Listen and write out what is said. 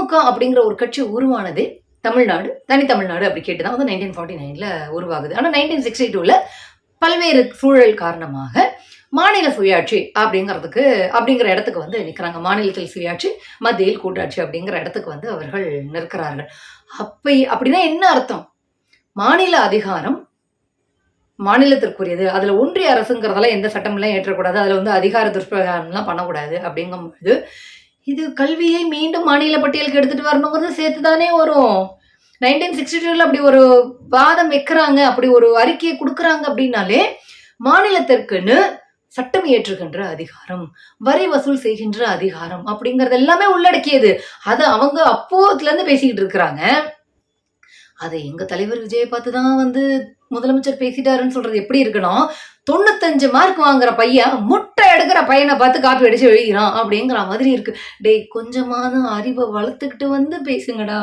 திமுக அப்படிங்கிற ஒரு கட்சி உருவானதே தமிழ்நாடு, தனி தமிழ்நாடு அப்படி கேட்டுதான் வந்து 1949ல உருவாகுது. ஆனா 1962ல பல்வேறு சூழல் காரணமாக மாநில சுயாட்சி அப்படிங்கிற இடத்துக்கு வந்து நிற்கிறாங்க. மாநிலத்தில் சுயாட்சி, மத்தியில் கூட்டாட்சி அப்படிங்கிற இடத்துக்கு வந்து அவர்கள் நிற்கிறார்கள். அப்படின்னா என்ன அர்த்தம்? மாநில அதிகாரம் மாநிலத்திற்குரியது. அதுல ஒன்றிய அரசுங்கிறதெல்லாம் எந்த சட்டமெல்லாம் ஏற்றக்கூடாது. அதுல வந்து அதிகார துஷ்பிரயோகம்லாம் பண்ணக்கூடாது. அப்படிங்கும்போது இது கல்வியை மீண்டும் மாநில பட்டியலுக்கு எடுத்துட்டு வரணுங்கிறது சேர்த்துதானே வரும். 1962ல அப்படி ஒரு வாதம் வைக்கிறாங்க, அப்படி ஒரு அறிக்கையை கொடுக்குறாங்க அப்படின்னாலே மாநிலத்திற்குன்னு சட்டம் இயற்றுகின்ற அதிகாரம், வரி வசூல் செய்கின்ற அதிகாரம் அப்படிங்கறது எல்லாமே உள்ளடக்கியது. அதை அவங்க அப்போதுல இருந்து பேசிக்கிட்டு இருக்கிறாங்க. அதை எங்க தலைவர் விஜயை பார்த்துதான் வந்து முதலமைச்சர் பேசிட்டாருன்னு சொல்றது எப்படி இருக்கணும்? 95 மார்க் வாங்குற பையன் முட்டை எடுக்கிற பையனை பார்த்து காப்பி அடிச்சு எழுதிக்கிறான் அப்படிங்கிற மாதிரி இருக்கு. டேய், கொஞ்சமான அறிவை வளர்த்துக்கிட்டு வந்து பேசுங்கடா.